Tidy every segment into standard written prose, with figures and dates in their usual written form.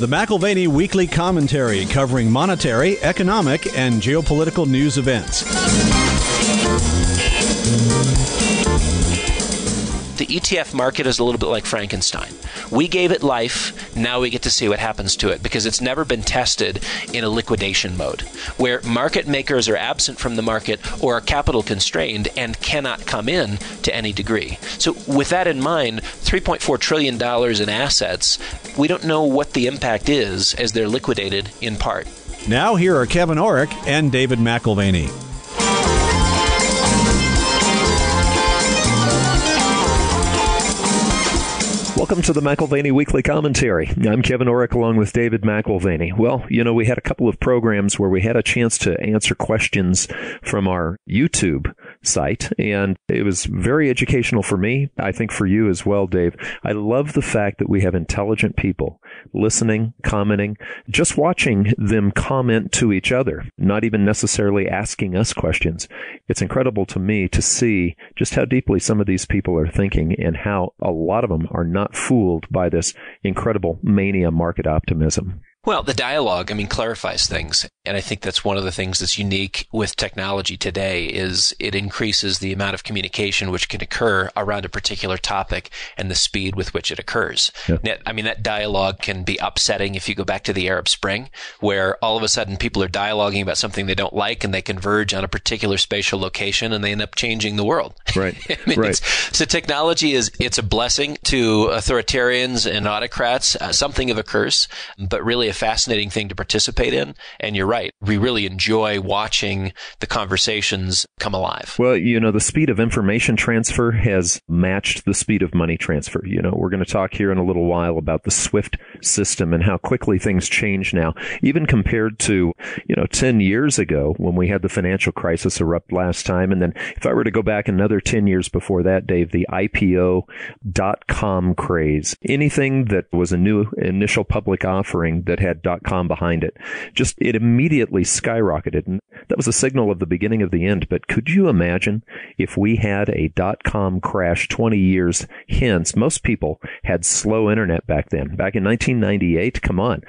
The McAlvany Weekly Commentary, covering monetary, economic, and geopolitical news events. The ETF market is a little bit like Frankenstein. We gave it life, now we get to see what happens to it, because it's never been tested in a liquidation mode, where market makers are absent from the market or are capital constrained and cannot come in to any degree. So with that in mind, $3.4 trillion in assets, we don't know what the impact is as they're liquidated in part. Now here are Kevin Orrick and David McAlvany. Welcome to the McAlvany Weekly Commentary. I'm Kevin Orrick along with David McAlvany. Well, we had a couple of programs where we had a chance to answer questions from our YouTube site, and it was very educational for me. I think for you as well, Dave. I love the fact that we have intelligent people listening, commenting, just watching them comment to each other, not even necessarily asking us questions. It's incredible to me to see just how deeply some of these people are thinking and how a lot of them are not fooled by this incredible mania market optimism. Well, the dialogue, clarifies things. And I think that's one of the things that's unique with technology today is it increases the amount of communication which can occur around a particular topic and the speed with which it occurs. Yeah. That dialogue can be upsetting if you go back to the Arab Spring, where all of a sudden people are dialoguing about something they don't like and they converge on a particular spatial location and they end up changing the world. Right. Right. So technology it's a blessing to authoritarians and autocrats, something of a curse, but really a fascinating thing to participate in. And you're right. We really enjoy watching the conversations come alive. Well, the speed of information transfer has matched the speed of money transfer. We're going to talk here in a little while about the SWIFT system and how quickly things change now, even compared to, 10 years ago when we had the financial crisis erupt last time. And then if I were to go back another 10 years before that, Dave, the IPO .com craze, anything that was a new initial public offering that had .com behind it, it immediately skyrocketed. And that was a signal of the beginning of the end. But could you imagine if we had a .com crash 20 years hence? Most people had slow internet back then. Back in 1998, come on.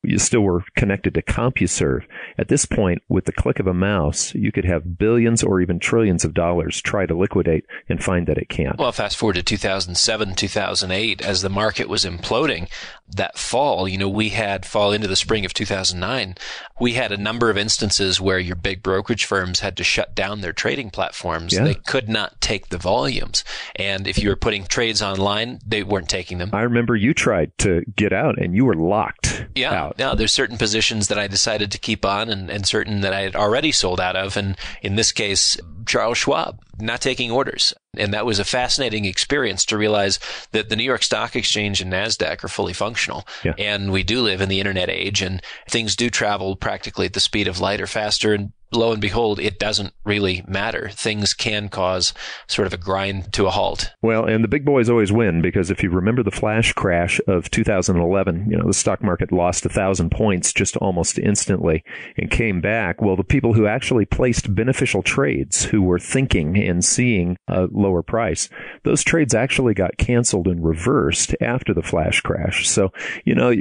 You still were connected to CompuServe. At this point, with the click of a mouse, you could have billions or even trillions of dollars try to liquidate and find that it can't. Well, fast forward to 2007, 2008, as the market was imploding, that fall, we had fall into the spring of 2009, we had a number of instances where your big brokerage firms had to shut down their trading platforms. Yeah. They could not take the volumes. And if you were putting trades online, they weren't taking them. I remember you tried to get out and you were locked out. Yeah, there's certain positions that I decided to keep on and certain that I had already sold out of. And in this case, Charles Schwab, not taking orders. And that was a fascinating experience to realize that the New York Stock Exchange and NASDAQ are fully functional. Yeah. And we do live in the internet age and things do travel practically at the speed of light or faster. And lo and behold, it doesn't really matter. Things can cause sort of a grind to a halt. Well, and the big boys always win, because if you remember the flash crash of 2011, the stock market lost 1,000 points just almost instantly and came back. Well, the people who actually placed beneficial trades, who were thinking and seeing a lower price, those trades actually got canceled and reversed after the flash crash. So,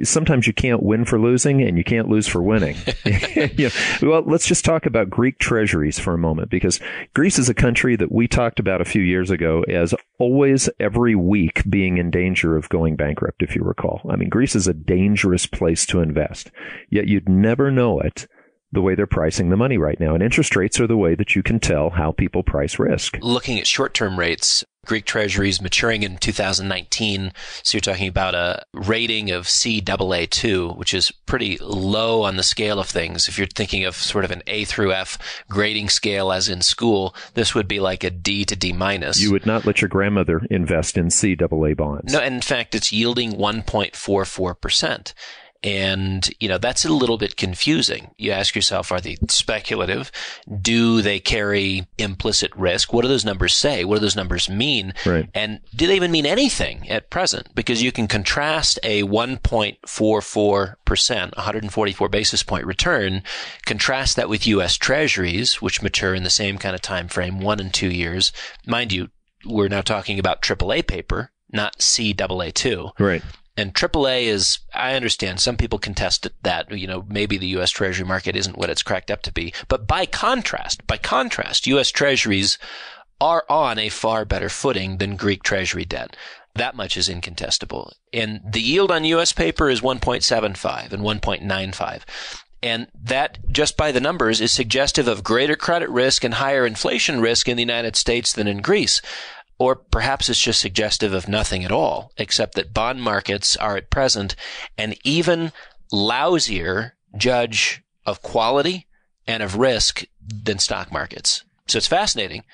sometimes you can't win for losing and you can't lose for winning. Well, let's just talk about Greek treasuries for a moment, because Greece is a country that we talked about a few years ago as always every week being in danger of going bankrupt, if you recall. Greece is a dangerous place to invest, yet you'd never know it the way they're pricing the money right now. And interest rates are the way that you can tell how people price risk. Looking at short-term rates, Greek treasuries maturing in 2019. So you're talking about a rating of CAA2, which is pretty low on the scale of things. If you're thinking of sort of an A through F grading scale as in school, this would be like a D to D minus. You would not let your grandmother invest in CAA bonds. No, and in fact, it's yielding 1.44%. And, that's a little bit confusing. You ask yourself, are they speculative? Do they carry implicit risk? What do those numbers say? What do those numbers mean? Right. And do they even mean anything at present? Because you can contrast a 1.44%, 144 basis point return, contrast that with U.S. Treasuries, which mature in the same kind of time frame, 1 and 2 years. Mind you, we're now talking about AAA paper, not CAA2. Right. And AAA is, I understand, some people contest that, maybe the U.S. Treasury market isn't what it's cracked up to be. But by contrast, U.S. Treasuries are on a far better footing than Greek Treasury debt. That much is incontestable. And the yield on U.S. paper is 1.75 and 1.95. And that, just by the numbers, is suggestive of greater credit risk and higher inflation risk in the United States than in Greece. Or perhaps it's just suggestive of nothing at all, except that bond markets are at present an even lousier judge of quality and of risk than stock markets. So it's fascinating,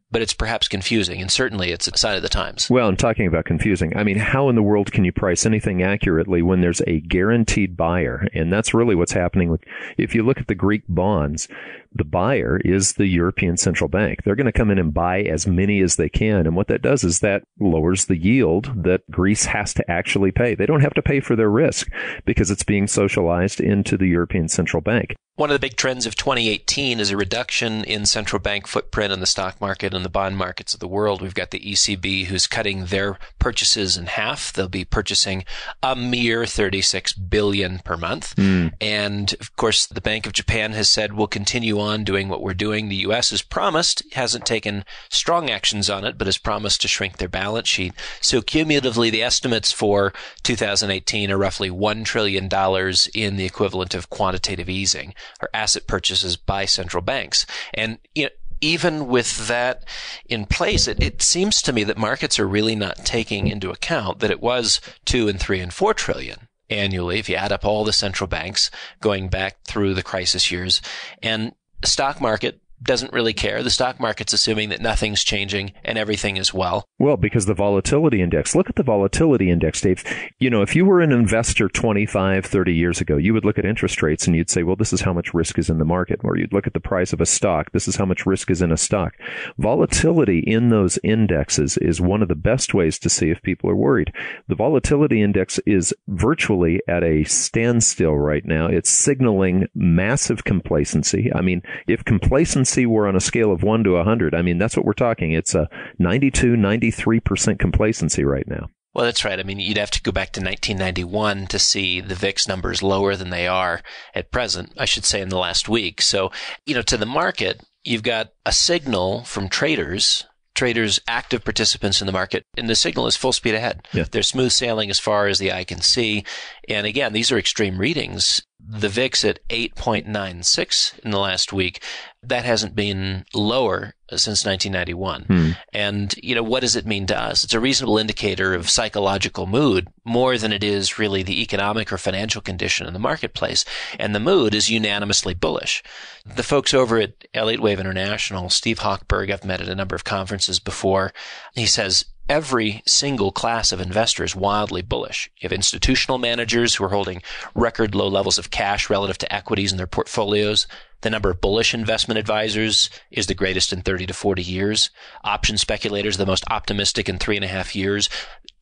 but it's perhaps confusing, and certainly it's a sign of the times. Well, I'm talking about confusing. I mean, how in the world can you price anything accurately when there's a guaranteed buyer? And that's really what's happening if you look at the Greek bonds, the buyer is the European Central Bank. They're going to come in and buy as many as they can. And what that does is that lowers the yield that Greece has to actually pay. They don't have to pay for their risk because it's being socialized into the European Central Bank. One of the big trends of 2018 is a reduction in central bank footprint in the stock market and the bond markets of the world. We've got the ECB who's cutting their purchases in half. They'll be purchasing a mere $36 billion per month. And of course, the Bank of Japan has said we'll continue on doing what we're doing. The U.S. has promised, hasn't taken strong actions on it, but has promised to shrink their balance sheet. So cumulatively, the estimates for 2018 are roughly $1 trillion in the equivalent of quantitative easing, or asset purchases by central banks. And even with that in place, it seems to me that markets are really not taking into account that it was 2 and 3 and 4 trillion annually, if you add up all the central banks going back through the crisis years. And the stock market doesn't really care. The stock market's assuming that nothing's changing and everything is well. Well, because the volatility index, look at the volatility index, Dave. If you were an investor 25, 30 years ago, you would look at interest rates and you'd say, well, this is how much risk is in the market. Or you'd look at the price of a stock. This is how much risk is in a stock. Volatility in those indexes is one of the best ways to see if people are worried. The volatility index is virtually at a standstill right now. It's signaling massive complacency. I mean, if complacency were on a scale of 1 to 100, I mean, that's what we're talking. It's a 92, 93% complacency right now. Well, that's right. I mean, you'd have to go back to 1991 to see the VIX numbers lower than they are at present, I should say, in the last week. So, to the market, you've got a signal from traders, active participants in the market, and the signal is full speed ahead. Yeah. They're smooth sailing as far as the eye can see. And again, these are extreme readings. The VIX at 8.96 in the last week, that hasn't been lower since 1991. And, what does it mean to us? It's a reasonable indicator of psychological mood more than it is really the economic or financial condition in the marketplace. And the mood is unanimously bullish. The folks over at Elliott Wave International, Steve Hochberg, I've met at a number of conferences before. He says, every single class of investor is wildly bullish. You have institutional managers who are holding record low levels of cash relative to equities in their portfolios. The number of bullish investment advisors is the greatest in 30 to 40 years. Option speculators, the most optimistic in 3.5 years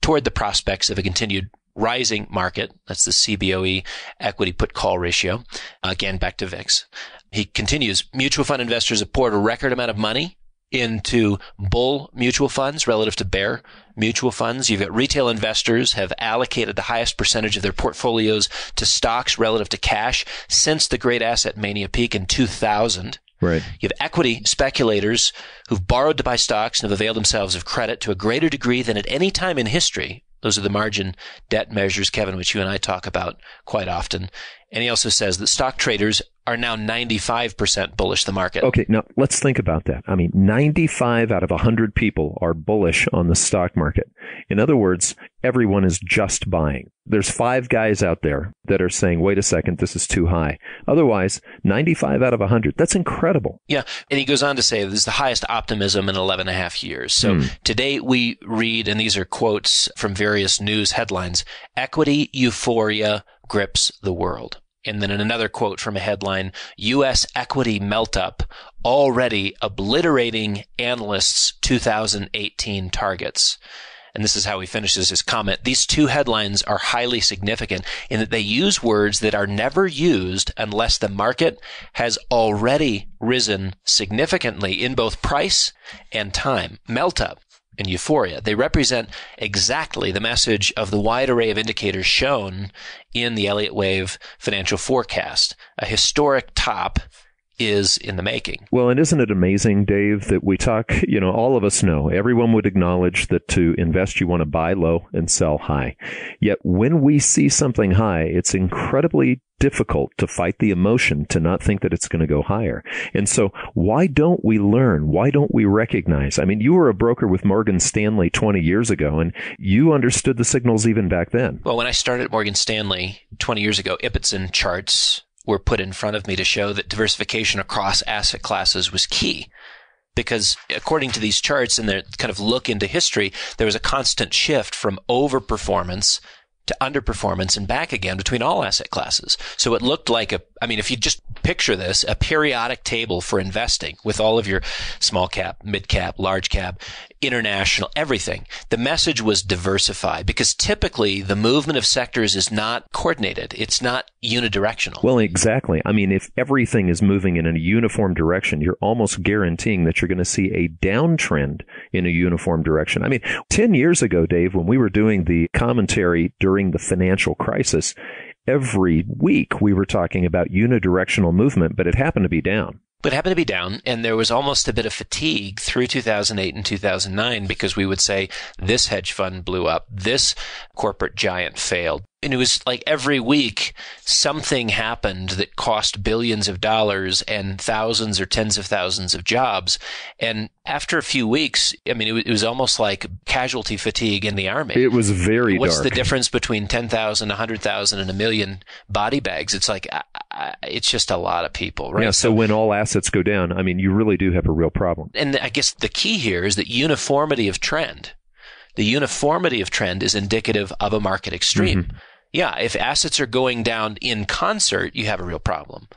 toward the prospects of a continued rising market. That's the CBOE equity put call ratio. Again, back to VIX. He continues, mutual fund investors have poured a record amount of money into bull mutual funds relative to bear mutual funds. You've got retail investors have allocated the highest percentage of their portfolios to stocks relative to cash since the great asset mania peak in 2000. Right. You have equity speculators who've borrowed to buy stocks and have availed themselves of credit to a greater degree than at any time in history. Those are the margin debt measures, Kevin, which you and I talk about quite often. And he also says that stock traders are now 95% bullish the market. Okay, now let's think about that. I mean, 95 out of 100 people are bullish on the stock market. In other words, everyone is just buying. There's 5 guys out there that are saying, wait a second, this is too high. Otherwise, 95 out of 100, that's incredible. Yeah, and he goes on to say this is the highest optimism in 11.5 years. So today we read, and these are quotes from various news headlines, equity euphoria grips the world. And then in another quote from a headline, U.S. equity melt-up already obliterating analysts' 2018 targets. And this is how he finishes his comment. These two headlines are highly significant in that they use words that are never used unless the market has already risen significantly in both price and time. Melt-up and euphoria. They represent exactly the message of the wide array of indicators shown in the Elliott Wave financial forecast. A historic top is in the making. Well, and isn't it amazing, Dave, that we talk, all of us know, everyone would acknowledge that to invest, you want to buy low and sell high. Yet when we see something high, it's incredibly difficult to fight the emotion to not think that it's going to go higher. And so why don't we learn? Why don't we recognize? I mean, you were a broker with Morgan Stanley 20 years ago, and you understood the signals even back then. Well, when I started at Morgan Stanley 20 years ago, Ibbotson charts were put in front of me to show that diversification across asset classes was key. Because according to these charts and their kind of look into history, there was a constant shift from overperformance to underperformance and back again between all asset classes. So it looked like if you just picture this, a periodic table for investing with all of your small cap, mid cap, large cap, international, everything. The message was diversify because typically the movement of sectors is not coordinated. It's not unidirectional. Well, exactly. I mean, if everything is moving in a uniform direction, you're almost guaranteeing that you're going to see a downtrend in a uniform direction. I mean, 10 years ago, Dave, when we were doing the commentary during the financial crisis, every week we were talking about unidirectional movement, but it happened to be down. But it happened to be down, and there was almost a bit of fatigue through 2008 and 2009 because we would say this hedge fund blew up, this corporate giant failed. And it was like every week something happened that cost billions of dollars and thousands or tens of thousands of jobs. And after a few weeks, it was almost like casualty fatigue in the army. It was very What's dark. The difference between 10,000, 100,000, and a million body bags? It's like, it's just a lot of people, right? Yeah, so when all assets go down, you really do have a real problem. And I guess the key here is that uniformity of trend. The uniformity of trend is indicative of a market extreme. Mm-hmm. Yeah, if assets are going down in concert, you have a real problem.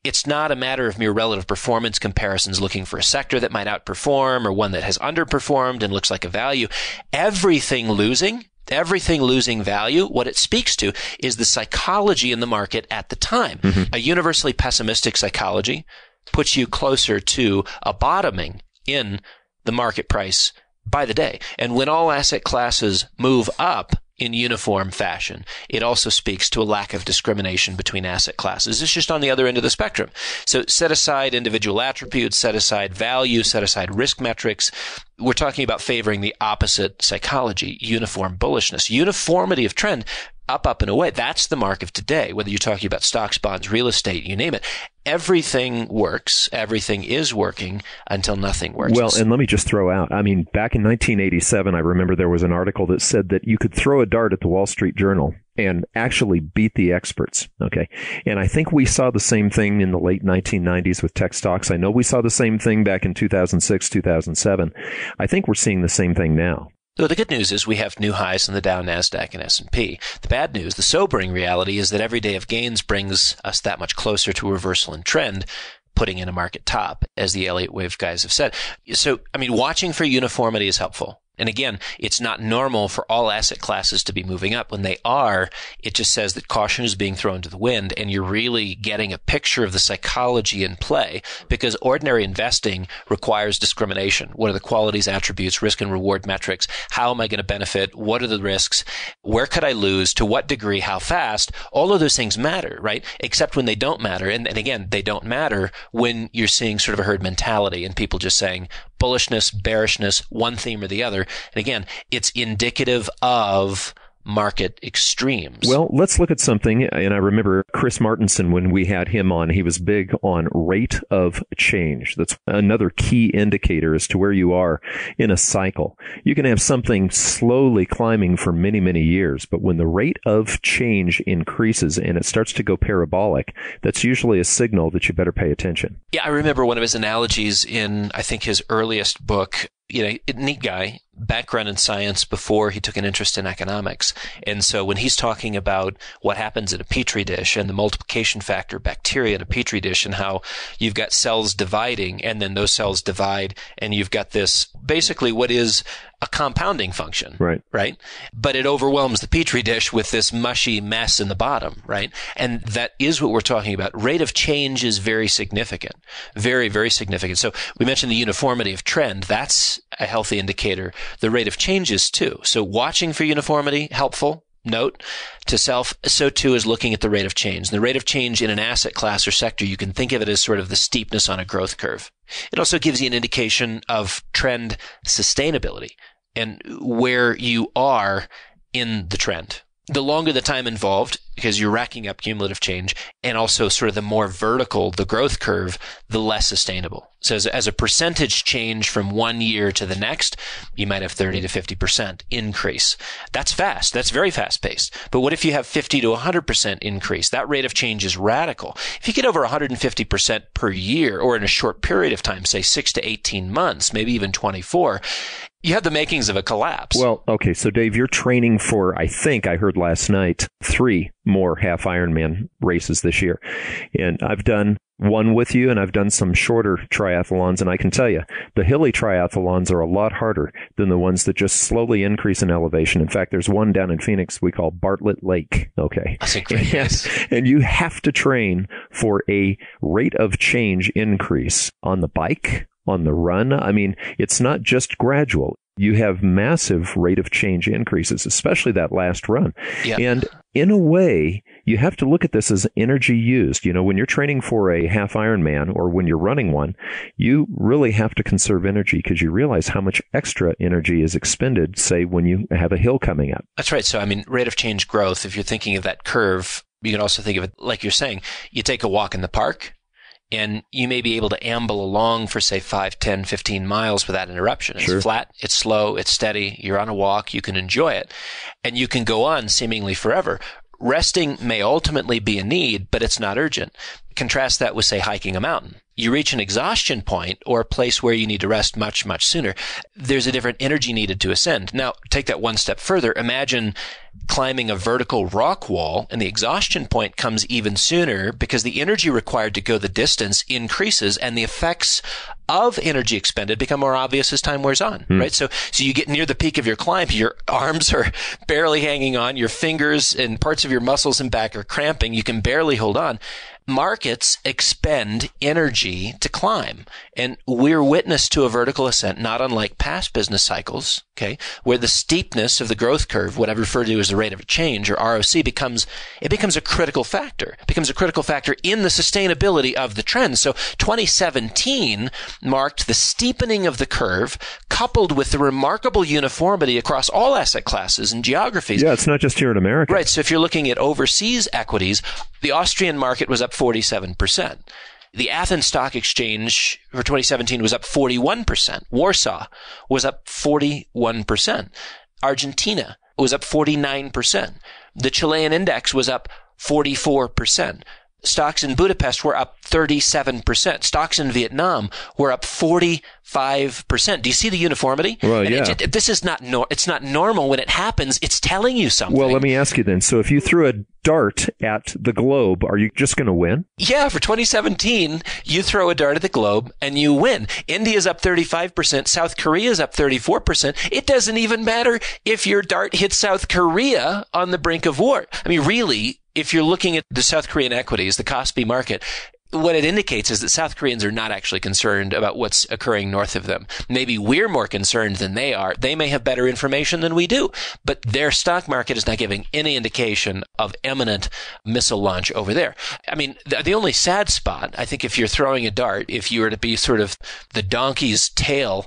It's not a matter of mere relative performance comparisons looking for a sector that might outperform or one that has underperformed and looks like a value. Everything losing value, what it speaks to is the psychology in the market at the time. Mm-hmm. A universally pessimistic psychology puts you closer to a bottoming in the market price by the day. And when all asset classes move up in uniform fashion, it also speaks to a lack of discrimination between asset classes. It's just on the other end of the spectrum. So set aside individual attributes, set aside value, set aside risk metrics. We're talking about favoring the opposite psychology, uniform bullishness, uniformity of trend, up and away. That's the mark of today, whether you're talking about stocks, bonds, real estate, you name it. Everything works. Everything is working until nothing works. Well, and let me just throw out, back in 1987, I remember there was an article that said that you could throw a dart at the Wall Street Journal and actually beat the experts. Okay. And I think we saw the same thing in the late 1990s with tech stocks. I know we saw the same thing back in 2006, 2007. I think we're seeing the same thing now. So the good news is we have new highs in the Dow, NASDAQ, and S&P. The bad news, the sobering reality, is that every day of gains brings us that much closer to a reversal in trend, putting in a market top, as the Elliott Wave guys have said. So, watching for uniformity is helpful. And again, it's not normal for all asset classes to be moving up. When they are, it just says that caution is being thrown to the wind, and you're really getting a picture of the psychology in play, because ordinary investing requires discrimination. What are the qualities, attributes, risk and reward metrics? How am I going to benefit? What are the risks? Where could I lose? To what degree? How fast? All of those things matter, right? Except when they don't matter. And again, they don't matter when you're seeing sort of a herd mentality and people just saying bullishness, bearishness, one theme or the other. And again, it's indicative of market extremes. Well, let's look at something. And I remember Chris Martenson, when we had him on, he was big on rate of change. That's another key indicator as to where you are in a cycle. You can have something slowly climbing for many, many years, but when the rate of change increases and it starts to go parabolic, that's usually a signal that you better pay attention. Yeah, I remember one of his analogies in, I think, his earliest book. Neat guy, background in science before he took an interest in economics. And so when he's talking about what happens in a petri dish and the multiplication factor bacteria in a petri dish and how you've got cells dividing and then those cells divide and you've got this basically what is a compounding function. Right. But it overwhelms the petri dish with this mushy mess in the bottom, right? And that is what we're talking about. Rate of change is very significant. Very, very significant. So we mentioned the uniformity of trend. That's a healthy indicator. The rate of change is too. So watching for uniformity, helpful. Note to self, so too is looking at the rate of change. And the rate of change in an asset class or sector, you can think of it as sort of the steepness on a growth curve. It also gives you an indication of trend sustainability and where you are in the trend. The longer the time involved, because you're racking up cumulative change, and also sort of the more vertical the growth curve, the less sustainable. So as a percentage change from one year to the next, you might have 30 to 50% increase. That's fast. That's very fast paced. But what if you have 50 to 100% increase? That rate of change is radical. If you get over 150% per year, or in a short period of time, say 6 to 18 months, maybe even 24, you have the makings of a collapse. Well, okay. So Dave, you're training for, I think I heard last night, 3 more half Ironman races this year. And I've done one with you, and I've done some shorter triathlons. And I can tell you, the hilly triathlons are a lot harder than the ones that just slowly increase in elevation. In fact, there's one down in Phoenix we call Bartlett Lake. Okay. That's a great place. And you have to train for a rate of change increase on the bike, on the run. I mean, it's not just gradual. You have massive rate of change increases, especially that last run. Yeah. And in a way, you have to look at this as energy used. You know, when you're training for a half Ironman or when you're running one, you really have to conserve energy because you realize how much extra energy is expended, say, when you have a hill coming up. That's right. So, I mean, rate of change growth, if you're thinking of that curve, you can also think of it like you're saying, you take a walk in the park, and you may be able to amble along for, say, 5, 10, 15 miles without interruption. It's flat, it's slow, it's steady. You're on a walk. You can enjoy it. And you can go on seemingly forever. Resting may ultimately be a need, but it's not urgent. Contrast that with, say, hiking a mountain. You reach an exhaustion point or a place where you need to rest much, much sooner. There's a different energy needed to ascend. Now, take that one step further. Imagine climbing a vertical rock wall, and the exhaustion point comes even sooner because the energy required to go the distance increases, and the effects of energy expended become more obvious as time wears on, right? So you get near the peak of your climb, your arms are barely hanging on, your fingers and parts of your muscles and back are cramping, you can barely hold on. Markets expend energy to climb, and we're witness to a vertical ascent, not unlike past business cycles, okay, where the steepness of the growth curve, what I refer to as the rate of change, or ROC, becomes a critical factor. It becomes a critical factor in the sustainability of the trend. So 2017 marked the steepening of the curve, coupled with the remarkable uniformity across all asset classes and geographies. Yeah, it's not just here in America. Right. So if you're looking at overseas equities, the Austrian market was up 47%. The Athens Stock Exchange for 2017 was up 41%. Warsaw was up 41%. Argentina was up 49%. The Chilean index was up 44%. Stocks in Budapest were up 37%. Stocks in Vietnam were up 45%. Do you see the uniformity? Well, yeah. This is not it's not normal when it happens. It's telling you something. Well, let me ask you then. So if you threw a dart at the globe, are you just going to win? Yeah, for 2017, you throw a dart at the globe and you win. India's up 35%. South Korea's up 34%. It doesn't even matter if your dart hits South Korea on the brink of war. I mean, really, if you're looking at the South Korean equities, the Kospi market, what it indicates is that South Koreans are not actually concerned about what's occurring north of them. Maybe we're more concerned than they are. They may have better information than we do, but their stock market is not giving any indication of imminent missile launch over there. I mean, the only sad spot, I think, if you're throwing a dart, if you were to be sort of the donkey's tail,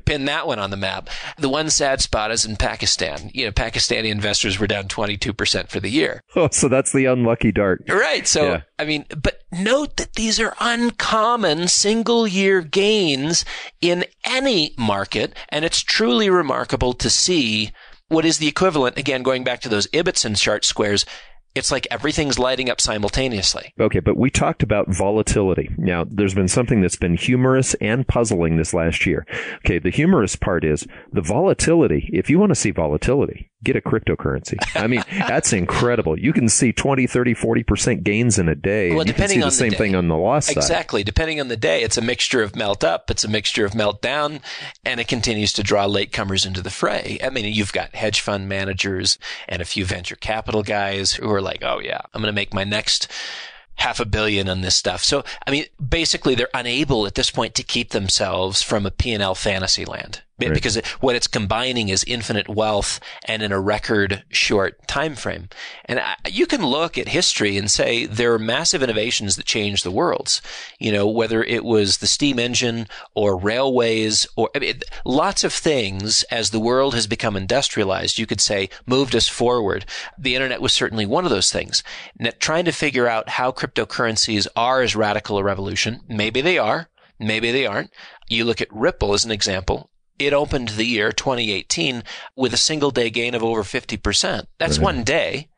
pin that one on the map. The one sad spot is in Pakistan. You know, Pakistani investors were down 22% for the year. Oh, so that's the unlucky dart. Right. So, yeah. I mean, but note that these are uncommon single-year gains in any market, and it's truly remarkable to see what is the equivalent, again, going back to those Ibbotson chart squares. It's like everything's lighting up simultaneously. Okay, but we talked about volatility. Now, there's been something that's been humorous and puzzling this last year. Okay, the humorous part is the volatility. If you want to see volatility, get a cryptocurrency. I mean, that's incredible. You can see 20, 30, 40% gains in a day. Well, and you can see the same thing on the loss side. Exactly. Depending on the day, it's a mixture of melt up, it's a mixture of melt down, and it continues to draw latecomers into the fray. I mean, you've got hedge fund managers and a few venture capital guys who are like, oh yeah, I'm going to make my next $500 million on this stuff. So, I mean, basically they're unable at this point to keep themselves from a P&L fantasy land. Right. Because what it's combining is infinite wealth and in a record short time frame. And you can look at history and say there are massive innovations that changed the worlds. You know, whether it was the steam engine or railways or lots of things as the world has become industrialized, you could say moved us forward. The internet was certainly one of those things. Now, trying to figure out how cryptocurrencies are as radical a revolution. Maybe they are. Maybe they aren't. You look at Ripple as an example. It opened the year 2018 with a single day gain of over 50%. That's one day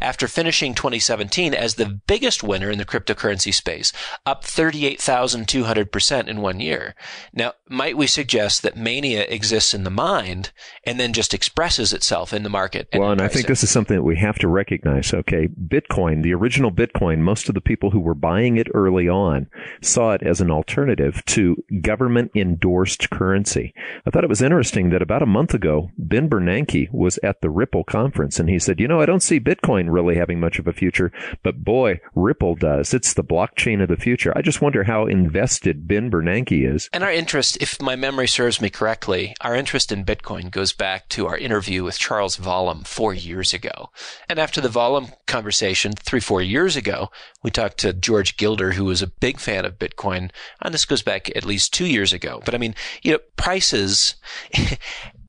after finishing 2017 as the biggest winner in the cryptocurrency space, up 38,200% in 1 year. Now, might we suggest that mania exists in the mind and then just expresses itself in the market? And I think this is something that we have to recognize. Okay, Bitcoin, the original Bitcoin, most of the people who were buying it early on saw it as an alternative to government-endorsed currency. I thought it was interesting that about a month ago, Ben Bernanke was at the Ripple conference, and he said, you know, I don't see Bitcoin really having much of a future, but boy, Ripple does. It's the blockchain of the future. I just wonder how invested Ben Bernanke is. And our interest, if my memory serves me correctly, our interest in Bitcoin goes back to our interview with Charles Vollum 4 years ago. And after the Vollum conversation 3-4 years ago, we talked to George Gilder, who was a big fan of Bitcoin. And this goes back at least 2 years ago. But I mean, you know, prices...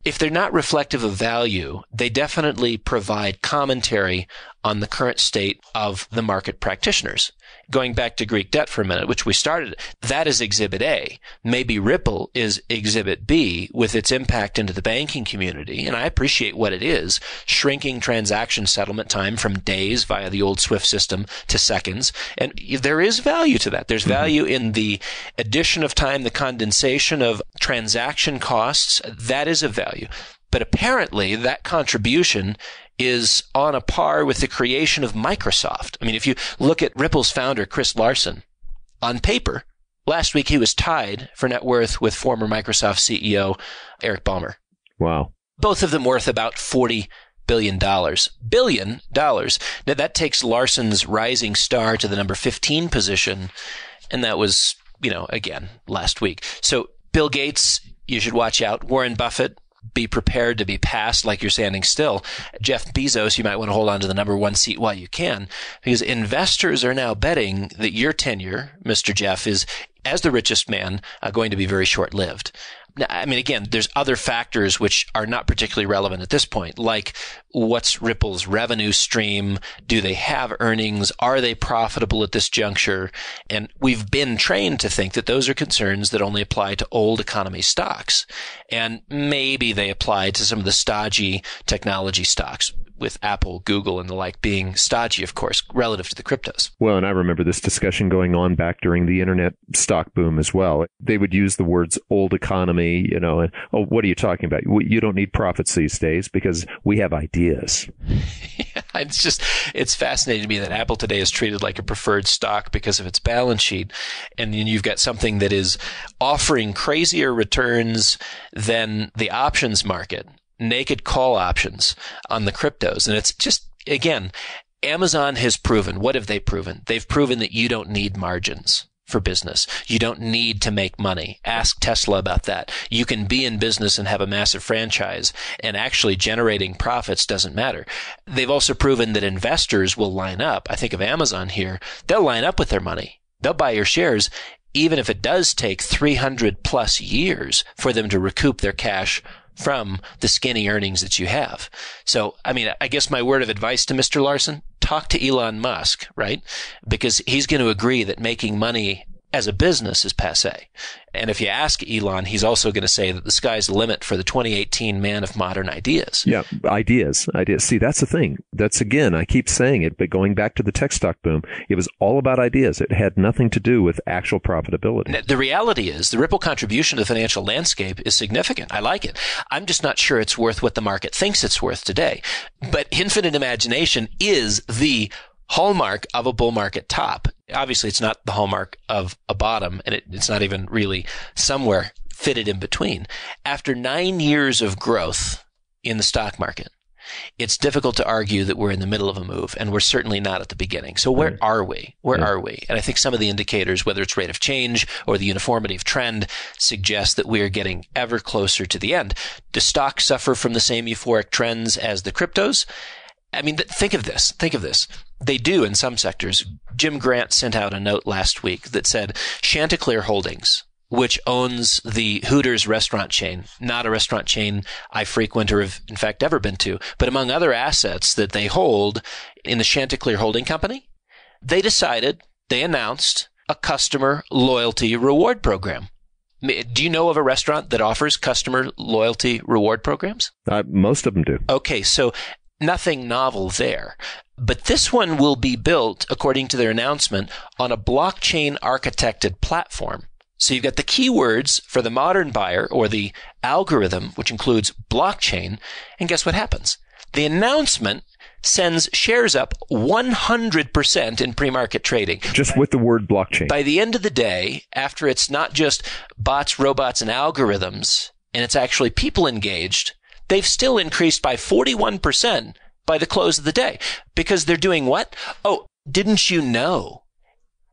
If they're not reflective of value, they definitely provide commentary on the current state of the market practitioners. Going back to Greek debt for a minute, which we started, that is Exhibit A. Maybe Ripple is Exhibit B with its impact into the banking community, and I appreciate what it is, shrinking transaction settlement time from days via the old SWIFT system to seconds. And there is value to that. There's value in the addition of time, the condensation of transaction costs. That is of value. But apparently that contribution is on a par with the creation of Microsoft. I mean, if you look at Ripple's founder, Chris Larsen, on paper, last week he was tied for net worth with former Microsoft CEO Eric Ballmer. Wow. Both of them worth about $40 billion. Billion dollars. Now that takes Larsen's rising star to the number 15 position. And that was, you know, again, last week. So Bill Gates, you should watch out. Warren Buffett, be prepared to be passed like you're standing still. Jeff Bezos, you might want to hold on to the number one seat while you can, because investors are now betting that your tenure, Mr. Jeff, is, as the richest man, going to be very short-lived. Now, I mean, again, there's other factors which are not particularly relevant at this point, like what's Ripple's revenue stream? Do they have earnings? Are they profitable at this juncture? And we've been trained to think that those are concerns that only apply to old economy stocks. And maybe they apply to some of the stodgy technology stocks, with Apple, Google, and the like being stodgy, of course, relative to the cryptos. Well, and I remember this discussion going on back during the internet stock boom as well. They would use the words old economy, you know, and, oh, what are you talking about? You don't need profits these days because we have ideas. Yeah, it's fascinating to me that Apple today is treated like a preferred stock because of its balance sheet. And then you've got something that is offering crazier returns than the options market. Naked call options on the cryptos. And it's just, again, Amazon has proven. What have they proven? They've proven that you don't need margins for business. You don't need to make money. Ask Tesla about that. You can be in business and have a massive franchise, and actually generating profits doesn't matter. They've also proven that investors will line up. I think of Amazon here. They'll line up with their money. They'll buy your shares, even if it does take 300 plus years for them to recoup their cash from the skinny earnings that you have. So, I mean, I guess my word of advice to Mr. Larsen, talk to Elon Musk, right? Because he's going to agree that making money as a business is passé. And if you ask Elon, he's also going to say that the sky's the limit for the 2018 man of modern ideas. Yeah, ideas. See, that's the thing. That's, again, I keep saying it, but going back to the tech stock boom, it was all about ideas. It had nothing to do with actual profitability. The reality is the Ripple contribution to the financial landscape is significant. I like it. I'm just not sure it's worth what the market thinks it's worth today. But infinite imagination is the hallmark of a bull market top. Obviously, it's not the hallmark of a bottom, and it's not even really somewhere fitted in between. After 9 years of growth in the stock market, it's difficult to argue that we're in the middle of a move, and we're certainly not at the beginning. So where are we? Where are we? And I think some of the indicators, whether it's rate of change or the uniformity of trend, suggest that we are getting ever closer to the end. Do stocks suffer from the same euphoric trends as the cryptos? I mean, think of this. They do in some sectors. Jim Grant sent out a note last week that said Chanticleer Holdings, which owns the Hooters restaurant chain, not a restaurant chain I frequent or have, in fact, ever been to, but among other assets that they hold in the Chanticleer Holding Company, they announced a customer loyalty reward program. Do you know of a restaurant that offers customer loyalty reward programs? Most of them do. Okay, so nothing novel there. But this one will be built, according to their announcement, on a blockchain architected platform. So you've got the keywords for the modern buyer or the algorithm, which includes blockchain. And guess what happens? The announcement sends shares up 100% in pre-market trading. Just with the word blockchain. By the end of the day, after it's not just bots, robots, and algorithms, and it's actually people engaged, they've still increased by 41% by the close of the day. Because they're doing what? Oh, didn't you know?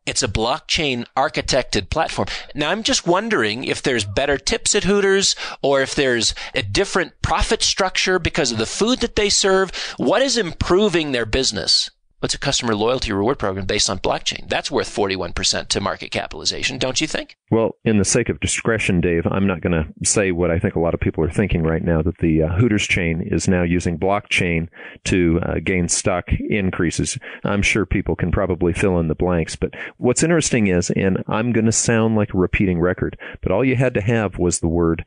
It's a blockchain architected platform. Now, I'm just wondering if there's better tips at Hooters or if there's a different profit structure because of the food that they serve. What is improving their business? What's a customer loyalty reward program based on blockchain? That's worth 41% to market capitalization, don't you think? Well, in the sake of discretion, Dave, I'm not going to say what I think a lot of people are thinking right now, that the Hooters chain is now using blockchain to gain stock increases. I'm sure people can probably fill in the blanks. But what's interesting is, and I'm going to sound like a repeating record, but all you had to have was the word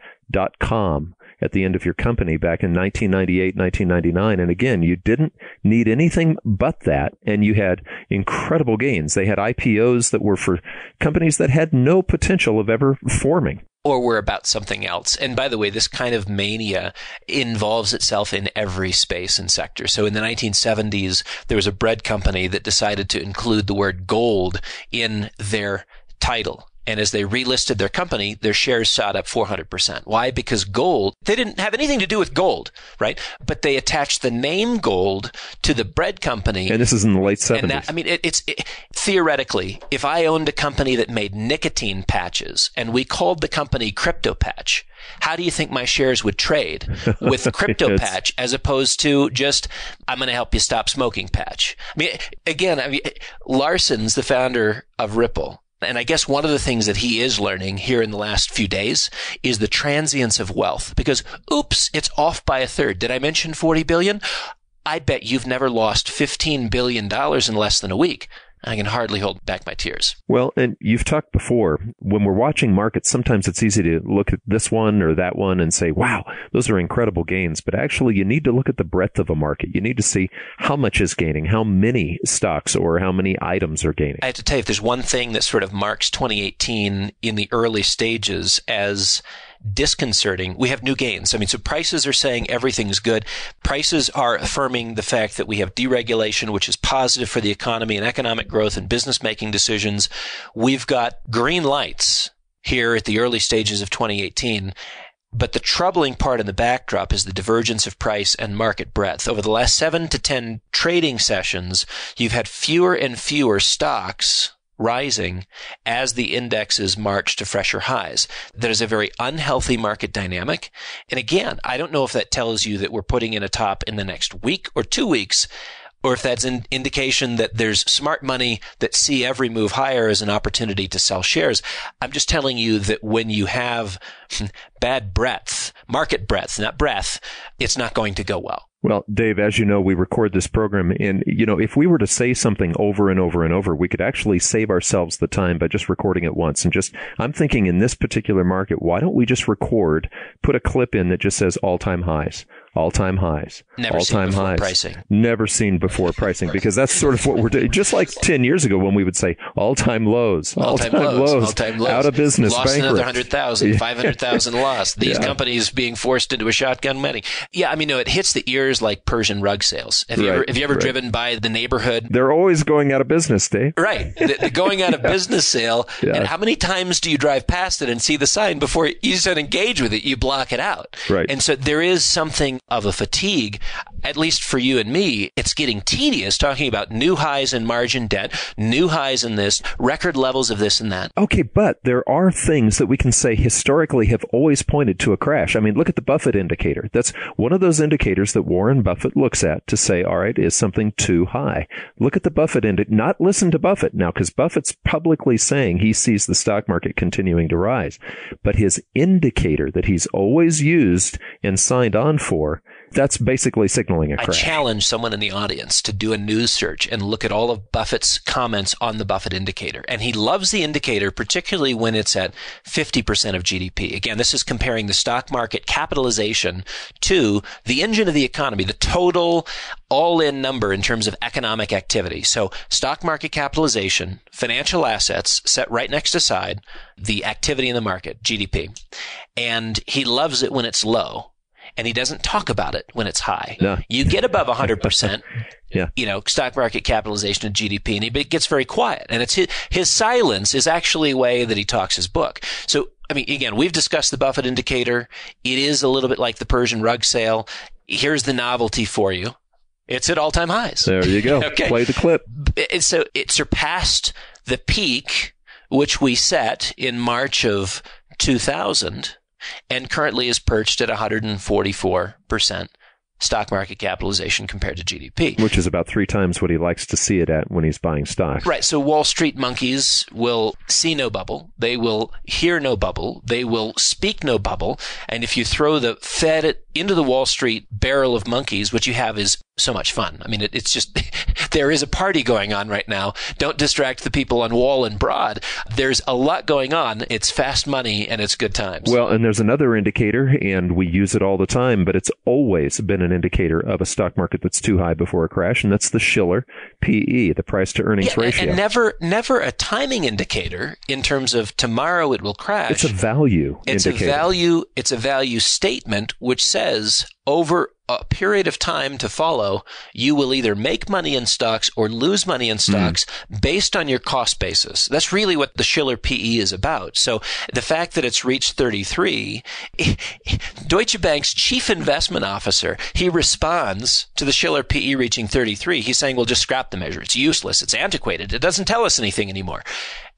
.com at the end of your company back in 1998, 1999. And again, you didn't need anything but that. And you had incredible gains. They had IPOs that were for companies that had no potential of ever forming. Or were about something else. And by the way, this kind of mania involves itself in every space and sector. So in the 1970s, there was a bread company that decided to include the word gold in their title. And as they relisted their company, their shares shot up 400%. Why? Because gold, they didn't have anything to do with gold, right? But they attached the name gold to the bread company. And this is in the late 70s. And that, theoretically, if I owned a company that made nicotine patches and we called the company Crypto Patch, how do you think my shares would trade with the Crypto Patch as opposed to just, I'm going to help you stop smoking patch? Larson's the founder of Ripple. And I guess one of the things that he is learning here in the last few days is the transience of wealth. Because, oops, it's off by a third. Did I mention 40 billion? I bet you've never lost $15 billion in less than a week. I can hardly hold back my tears. Well, and you've talked before, when we're watching markets, sometimes it's easy to look at this one or that one and say, wow, those are incredible gains. But actually, you need to look at the breadth of a market. You need to see how much is gaining, how many stocks or how many items are gaining. I have to tell you, if there's one thing that sort of marks 2018 in the early stages as disconcerting, we have new gains. So prices are saying everything's good. Prices are affirming the fact that we have deregulation, which is positive for the economy and economic growth and business making decisions. We've got green lights here at the early stages of 2018. But the troubling part in the backdrop is the divergence of price and market breadth. Over the last 7 to 10 trading sessions, you've had fewer and fewer stocks rising as the indexes march to fresher highs. That is a very unhealthy market dynamic. And again, I don't know if that tells you that we're putting in a top in the next week or 2 weeks, or if that's an indication that there's smart money that see every move higher as an opportunity to sell shares. I'm just telling you that when you have bad breadth, market breadth, not breadth, it's not going to go well. Well, Dave, as you know, we record this program, and, if we were to say something over and over and over, we could actually save ourselves the time by just recording it once. And I'm thinking in this particular market, why don't we just put a clip in that just says all-time highs, all-time highs, Never all-time seen before highs. Pricing. Never seen before pricing, because that's sort of what we're doing. Just like 10 years ago when we would say all-time lows, all-time lows, out of business, lost bankrupt. Another 100,000, 500,000 lost. These companies being forced into a shotgun wedding. Yeah, no, it hits the ears like Persian rug sales. Have you ever driven by the neighborhood? They're always going out of business, Dave. Right. The going out of business sale. Yeah. And how many times do you drive past it and see the sign before you just don't engage with it? You block it out. Right. And so there is something of a fatigue, at least for you and me. It's getting tedious talking about new highs in margin debt, new highs in this, record levels of this and that. Okay, but there are things that we can say historically have always pointed to a crash. Look at the Buffett indicator. That's one of those indicators that Warren Buffett looks at to say, all right, is something too high? Look at the Buffett indicator, not listen to Buffett now, because Buffett's publicly saying he sees the stock market continuing to rise. But his indicator that he's always used and signed on for, that's basically signaling a crash. I challenge someone in the audience to do a news search and look at all of Buffett's comments on the Buffett indicator. And he loves the indicator, particularly when it's at 50% of GDP. Again, this is comparing the stock market capitalization to the engine of the economy, the total all-in number in terms of economic activity. So stock market capitalization, financial assets set right next to side, the activity in the market, GDP. And he loves it when it's low. And he doesn't talk about it when it's high. No. You get above 100%, yeah. Stock market capitalization of GDP, and he gets very quiet. And it's his silence is actually a way that he talks his book. So, again, we've discussed the Buffett indicator. It is a little bit like the Persian rug sale. Here's the novelty for you. It's at all-time highs. There you go. Okay. Play the clip. So it surpassed the peak, which we set in March of 2000. And currently is perched at 144% stock market capitalization compared to GDP. Which is about 3 times what he likes to see it at when he's buying stocks. Right. So Wall Street monkeys will see no bubble. They will hear no bubble. They will speak no bubble. And if you throw the Fed into the Wall Street barrel of monkeys, what you have is so much fun. It's just, there is a party going on right now. Don't distract the people on Wall and Broad. There's a lot going on. It's fast money and it's good times. Well, and there's another indicator, and we use it all the time, but it's always been an indicator of a stock market that's too high before a crash, and that's the Shiller PE, the price to earnings ratio. And never a timing indicator in terms of tomorrow it will crash. It's a value indicator. It's a value statement which says over a period of time to follow, you will either make money in stocks or lose money in stocks based on your cost basis. That's really what the Shiller PE is about. So the fact that it's reached 33, Deutsche Bank's chief investment officer, he responds to the Shiller PE reaching 33. He's saying, well, just scrap the measure. It's useless. It's antiquated. It doesn't tell us anything anymore.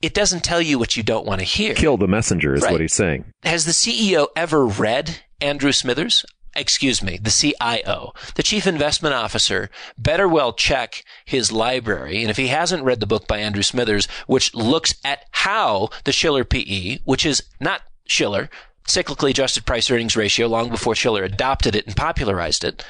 It doesn't tell you what you don't want to hear. Kill the messenger is what he's saying. Has the CEO ever read Andrew Smithers? Excuse me, the CIO, the chief investment officer, better well check his library. And if he hasn't read the book by Andrew Smithers, which looks at how the Shiller PE, which is not Shiller, cyclically adjusted price earnings ratio, long before Shiller adopted it and popularized it,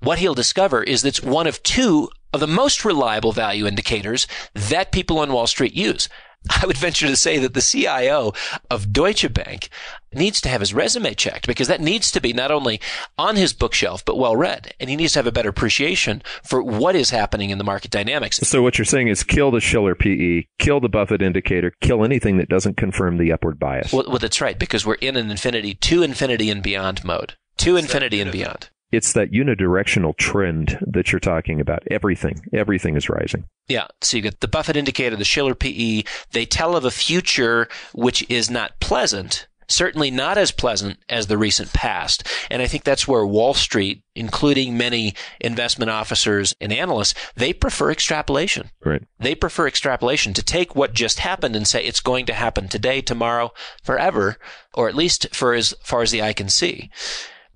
what he'll discover is that it's one of 2 of the most reliable value indicators that people on Wall Street use. I would venture to say that the CIO of Deutsche Bank needs to have his resume checked, because that needs to be not only on his bookshelf, but well read. And he needs to have a better appreciation for what is happening in the market dynamics. So what you're saying is kill the Shiller PE, kill the Buffett indicator, kill anything that doesn't confirm the upward bias. Well, that's right, because we're in an to infinity and beyond mode. To infinity and beyond. It's that unidirectional trend that you're talking about. Everything is rising. Yeah. So you get the Buffett indicator, the Shiller PE. They tell of a future which is not pleasant, certainly not as pleasant as the recent past. And I think that's where Wall Street, including many investment officers and analysts, they prefer extrapolation. Right. They prefer extrapolation to take what just happened and say it's going to happen today, tomorrow, forever, or at least for as far as the eye can see.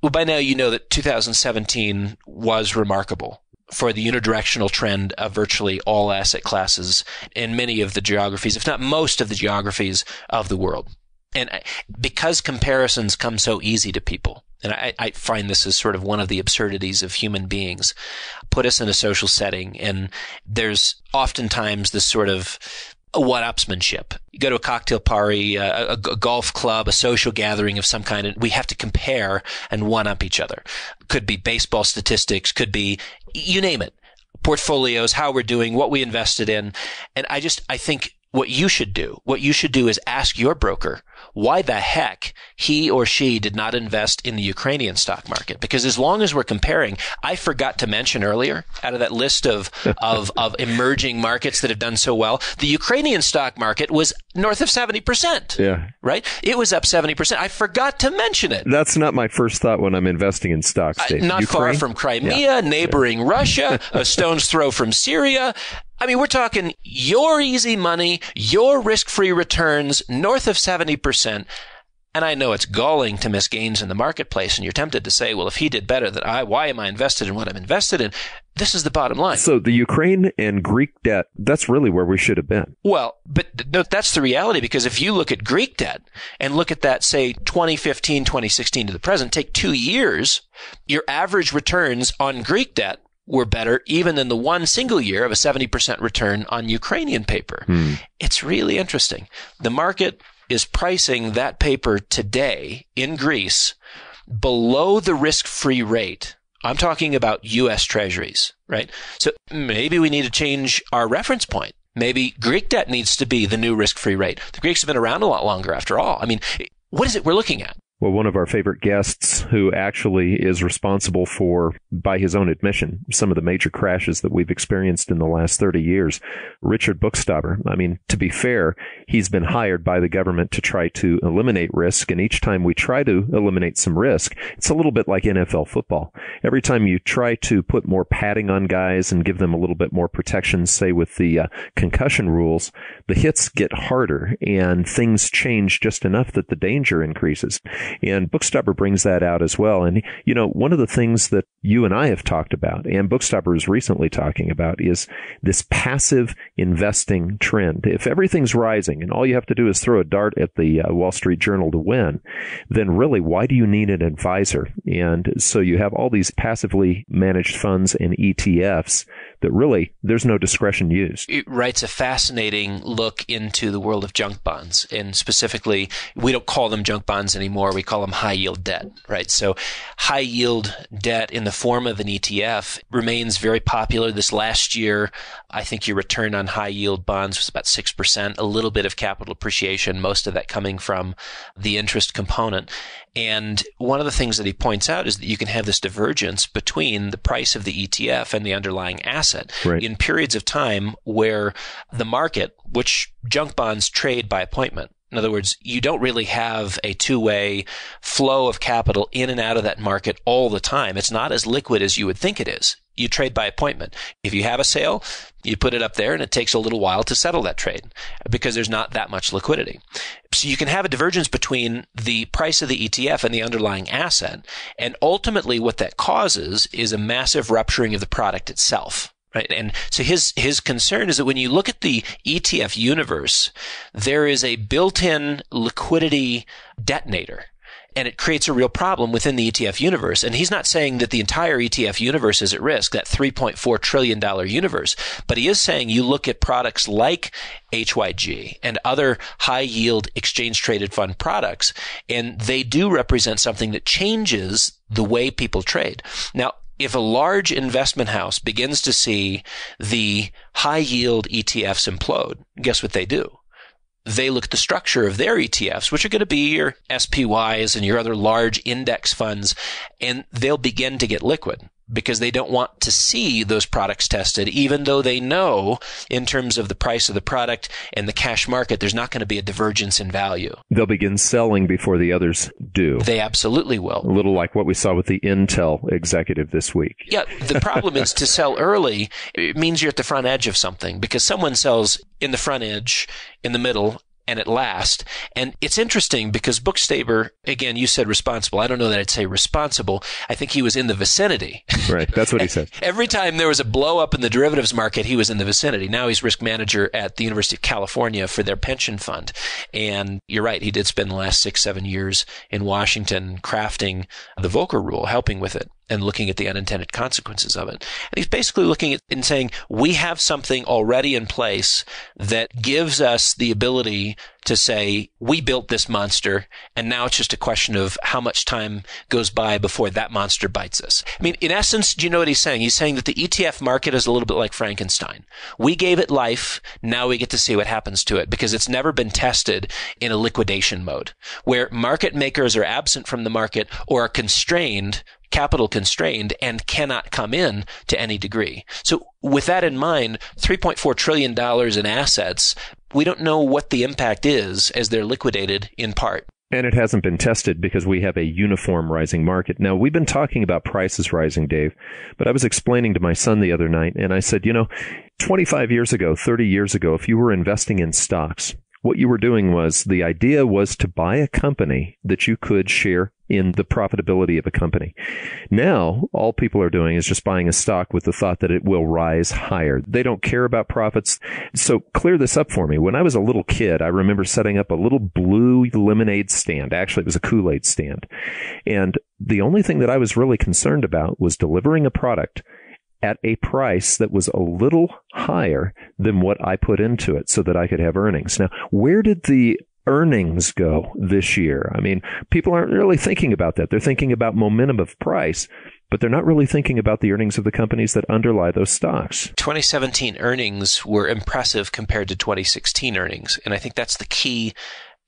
Well, by now you know that 2017 was remarkable for the unidirectional trend of virtually all asset classes in many of the geographies, if not most of the geographies of the world. Because comparisons come so easy to people, and I find this is sort of one of the absurdities of human beings, put us in a social setting, and there's oftentimes this sort of one-upsmanship. You go to a cocktail party, a golf club, a social gathering of some kind, and we have to compare and one-up each other. Could be baseball statistics, could be, you name it, portfolios, how we're doing, what we invested in. And I think what you should do is ask your broker why the heck he or she did not invest in the Ukrainian stock market. Because as long as we're comparing, I forgot to mention earlier, out of that list of emerging markets that have done so well, the Ukrainian stock market was north of 70%. Yeah. Right? It was up 70%. I forgot to mention it. That's not my first thought when I'm investing in stocks, Dave. Not Ukraine? Far from Crimea, neighboring Russia, a stone's throw from Syria. I mean, we're talking your easy money, your risk-free returns, north of 70%. And I know it's galling to miss gains in the marketplace, and you're tempted to say, well, if he did better than why am I invested in what I'm invested in? This is the bottom line. So the Ukraine and Greek debt, that's really where we should have been. Well, but no, that's the reality, because if you look at Greek debt and look at that, say, 2015, 2016 to the present, take 2 years, your average returns on Greek debt were better even than the one single year of a 70% return on Ukrainian paper. It's really interesting. The market is pricing that paper today in Greece below the risk-free rate. I'm talking about U.S. treasuries, right? So maybe we need to change our reference point. Maybe Greek debt needs to be the new risk-free rate. The Greeks have been around a lot longer after all. I mean, what is it we're looking at? Well, one of our favorite guests, who actually is responsible for, by his own admission, some of the major crashes that we've experienced in the last 30 years, Richard Buchstaber. I mean, to be fair, he's been hired by the government to try to eliminate risk. And each time we try to eliminate some risk, it's a little bit like NFL football. Every time you try to put more padding on guys and give them a little bit more protection, say with the concussion rules, the hits get harder and things change just enough that the danger increases. And Buchstaber brings that out as well. And, you know, one of the things that you and I have talked about, and Buchstaber is recently talking about, is this passive investing trend. If everything's rising and all you have to do is throw a dart at the Wall Street Journal to win, then really, why do you need an advisor? And so you have all these passively managed funds and ETFs that really, there's no discretion used. It writes a fascinating look into the world of junk bonds. And specifically, we don't call them junk bonds anymore. We call them high yield debt, right? So high yield debt in the form of an ETF remains very popular. This last year, I think your return on high yield bonds was about 6%, a little bit of capital appreciation, most of that coming from the interest component. And one of the things that he points out is that you can have this divergence between the price of the ETF and the underlying asset in periods of time where the market, which junk bonds trade by appointment. In other words, you don't really have a two-way flow of capital in and out of that market all the time. It's not as liquid as you would think it is. You trade by appointment. If you have a sale, you put it up there and it takes a little while to settle that trade because there's not that much liquidity. So you can have a divergence between the price of the ETF and the underlying asset. And ultimately what that causes is a massive rupturing of the product itself. Right. And so his concern is that when you look at the ETF universe, there is a built-in liquidity detonator. And it creates a real problem within the ETF universe. And he's not saying that the entire ETF universe is at risk, that $3.4 trillion universe. But he is saying you look at products like HYG and other high-yield exchange-traded fund products, and they do represent something that changes the way people trade. Now, if a large investment house begins to see the high-yield ETFs implode, guess what they do? They look at the structure of their ETFs, which are going to be your SPYs and your other large index funds, and they'll begin to get liquid because they don't want to see those products tested, even though they know in terms of the price of the product and the cash market, there's not going to be a divergence in value. They'll begin selling before the others do. They absolutely will. A little like what we saw with the Intel executive this week. Yeah, the problem is to sell early, it means you're at the front edge of something because someone sells in the front edge, in the middle, and it lasts. And it's interesting because Bookstaber, again, you said responsible. I don't know that I'd say responsible. I think he was in the vicinity. Right. That's what he said. Every time there was a blow up in the derivatives market, he was in the vicinity. Now he's risk manager at the University of California for their pension fund. And you're right. He did spend the last 6-7 years in Washington crafting the Volcker Rule, helping with it and looking at the unintended consequences of it. And he's basically looking at and saying, we have something already in place that gives us the ability to say, we built this monster, and now it's just a question of how much time goes by before that monster bites us. I mean, in essence, do you know what he's saying? He's saying that the ETF market is a little bit like Frankenstein. We gave it life, now we get to see what happens to it, because it's never been tested in a liquidation mode, where market makers are absent from the market or are constrained, capital constrained, and cannot come in to any degree. So with that in mind, $3.4 trillion in assets, we don't know what the impact is as they're liquidated in part. And it hasn't been tested because we have a uniform rising market. Now, we've been talking about prices rising, Dave, but I was explaining to my son the other night, and I said, 25 years ago, 30 years ago, if you were investing in stocks, what you were doing was, the idea was to buy a company that you could share in the profitability of a company. Now, all people are doing is just buying a stock with the thought that it will rise higher. They don't care about profits. So clear this up for me. When I was a little kid, I remember setting up a little blue lemonade stand. Actually, it was a Kool-Aid stand. And the only thing that I was really concerned about was delivering a product at a price that was a little higher than what I put into it so that I could have earnings. Now, where did the earnings go this year? I mean, people aren't really thinking about that. They're thinking about momentum of price, but they're not really thinking about the earnings of the companies that underlie those stocks. 2017 earnings were impressive compared to 2016 earnings. And I think that's the key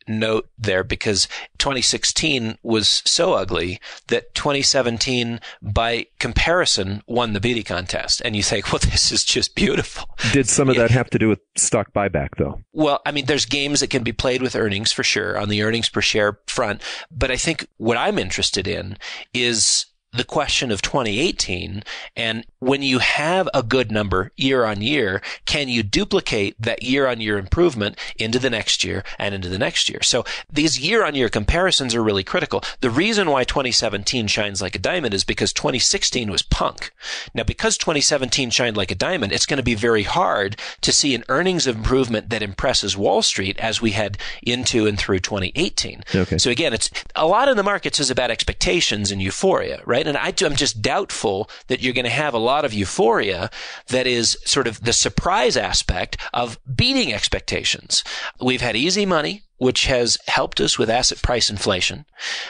note there, because 2016 was so ugly that 2017, by comparison, won the beauty contest. And you think, well, this is just beautiful. Did some of that have to do with stock buyback, though? Well, I mean, there's games that can be played with earnings for sure on the earnings per share front. But I think what I'm interested in is the question of 2018, and when you have a good number year on year, can you duplicate that year on year improvement into the next year and into the next year? So these year on year comparisons are really critical. The reason why 2017 shines like a diamond is because 2016 was punk. Now, because 2017 shined like a diamond, it's going to be very hard to see an earnings improvement that impresses Wall Street as we head into and through 2018. Okay. So again, it's a lot in the markets is about expectations and euphoria, right? And I'm just doubtful that you're going to have a lot of euphoria that is sort of the surprise aspect of beating expectations. We've had easy money, which has helped us with asset price inflation.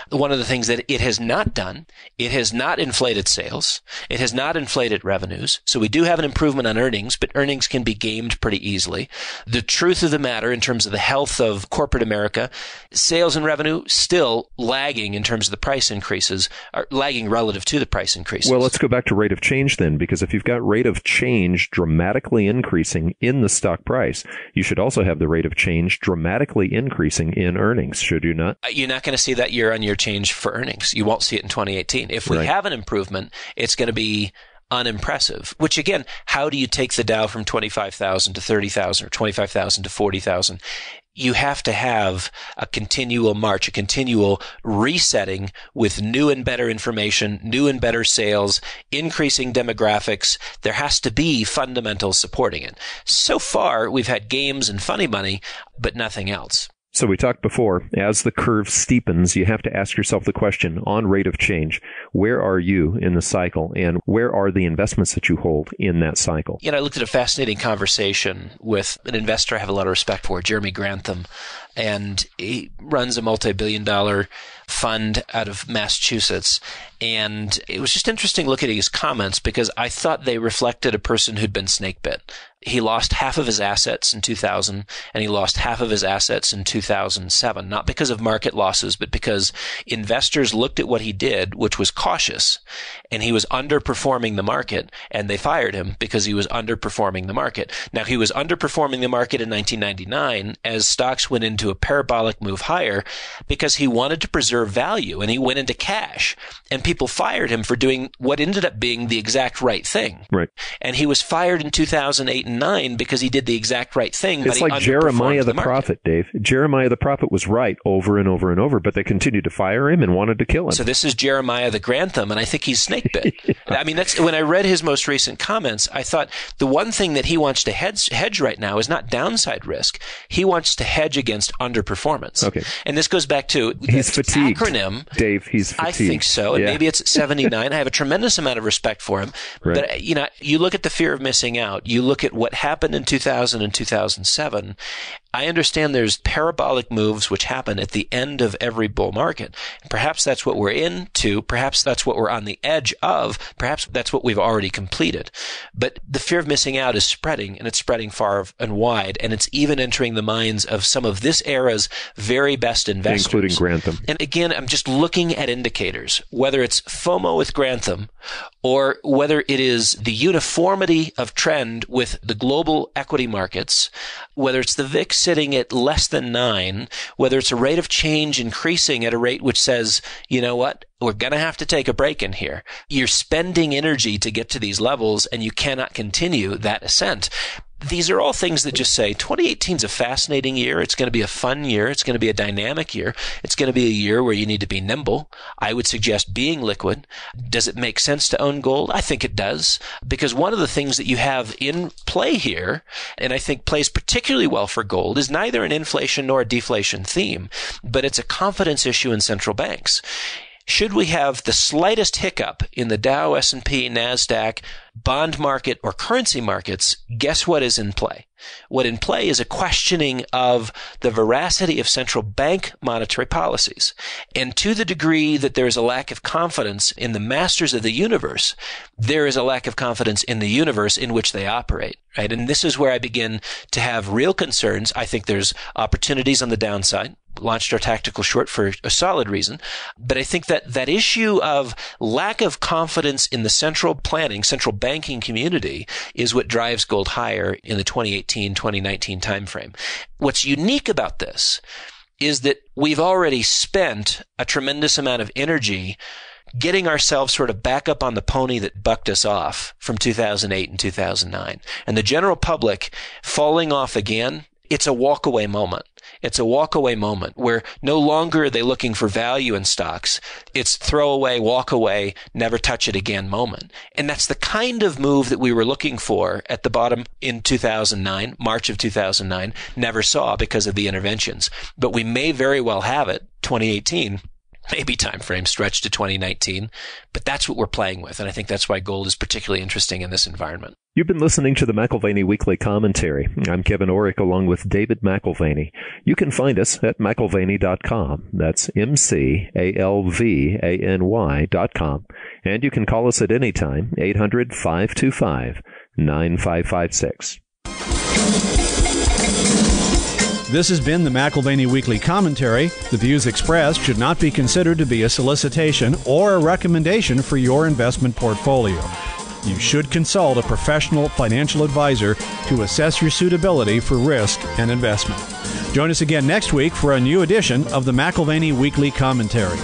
One of the things that it has not done, it has not inflated sales. It has not inflated revenues. So we do have an improvement on earnings, but earnings can be gamed pretty easily. The truth of the matter in terms of the health of corporate America, sales and revenue still lagging in terms of the price increases, are lagging relative to the price increases. Well, let's go back to rate of change then, because if you've got rate of change dramatically increasing in the stock price, you should also have the rate of change dramatically increasing in earnings, should you not? You're not going to see that year-on-year change for earnings. You won't see it in 2018. If we have an improvement, it's going to be unimpressive, which again, how do you take the Dow from 25,000 to 30,000 or 25,000 to 40,000? You have to have a continual march, a continual resetting with new and better information, new and better sales, increasing demographics. There has to be fundamentals supporting it. So far, we've had games and funny money, but nothing else. So we talked before, as the curve steepens, you have to ask yourself the question on rate of change, where are you in the cycle and where are the investments that you hold in that cycle? I looked at a fascinating conversation with an investor I have a lot of respect for, Jeremy Grantham, and he runs a multi-billion-dollar fund out of Massachusetts. And it was just interesting looking at his comments because I thought they reflected a person who'd been snake bit. He lost half of his assets in 2000 and he lost half of his assets in 2007, not because of market losses, but because investors looked at what he did, which was cautious, and he was underperforming the market, and they fired him because he was underperforming the market. Now, he was underperforming the market in 1999 as stocks went into into a parabolic move higher because he wanted to preserve value and he went into cash. And people fired him for doing what ended up being the exact right thing. Right. And he was fired in 2008 and 9 because he did the exact right thing. It's like Jeremiah the prophet, Dave. Jeremiah the prophet was right over and over and over, but they continued to fire him and wanted to kill him. So this is Jeremiah the Grantham, and I think he's snake bit. Yeah. I mean, that's when I read his most recent comments, I thought the one thing that he wants to hedge right now is not downside risk. He wants to hedge against underperformance. Okay. And this goes back to he's fatigued. Acronym. Dave, he's fatigued. I think so. And maybe it's 79. I have a tremendous amount of respect for him. Right. But, you look at the fear of missing out. You look at what happened in 2000 and 2007. I understand there's parabolic moves which happen at the end of every bull market. Perhaps that's what we're into. Perhaps that's what we're on the edge of. Perhaps that's what we've already completed. But the fear of missing out is spreading, and it's spreading far and wide, and it's even entering the minds of some of this era's very best investors. Including Grantham. And again, I'm just looking at indicators, whether it's FOMO with Grantham or whether it is the uniformity of trend with the global equity markets, whether it's the VIX sitting at less than 9, whether it's a rate of change increasing at a rate which says, you know what, we're going to have to take a break in here. You're spending energy to get to these levels and you cannot continue that ascent. These are all things that just say 2018 is a fascinating year. It's going to be a fun year. It's going to be a dynamic year. It's going to be a year where you need to be nimble. I would suggest being liquid. Does it make sense to own gold? I think it does, because one of the things that you have in play here, and I think plays particularly well for gold, is neither an inflation nor a deflation theme, but it's a confidence issue in central banks. Should we have the slightest hiccup in the Dow, S&P, NASDAQ, bond market, or currency markets, guess what is in play? What in play is a questioning of the veracity of central bank monetary policies. And to the degree that there is a lack of confidence in the masters of the universe, there is a lack of confidence in the universe in which they operate, right? And this is where I begin to have real concerns. I think there's opportunities on the downside. Launched our tactical short for a solid reason. But I think that issue of lack of confidence in the central banking community is what drives gold higher in the 2018-2019 timeframe. What's unique about this is that we've already spent a tremendous amount of energy getting ourselves sort of back up on the pony that bucked us off from 2008 and 2009. And the general public falling off again, it's a walkaway moment. It's a walk-away moment where no longer are they looking for value in stocks. It's throw away, walk away, never touch it again moment. And that's the kind of move that we were looking for at the bottom in 2009, March of 2009, never saw because of the interventions. But we may very well have it, 2018, maybe time frame stretched to 2019, but that's what we're playing with. And I think that's why gold is particularly interesting in this environment. You've been listening to the McAlvany Weekly Commentary. I'm Kevin Orrick along with David McAlvany. You can find us at McAlvany.com. That's McAlvany.com. And you can call us at any time, 800-525-9556. This has been the McAlvany Weekly Commentary. The views expressed should not be considered to be a solicitation or a recommendation for your investment portfolio. You should consult a professional financial advisor to assess your suitability for risk and investment. Join us again next week for a new edition of the McAlvany Weekly Commentary.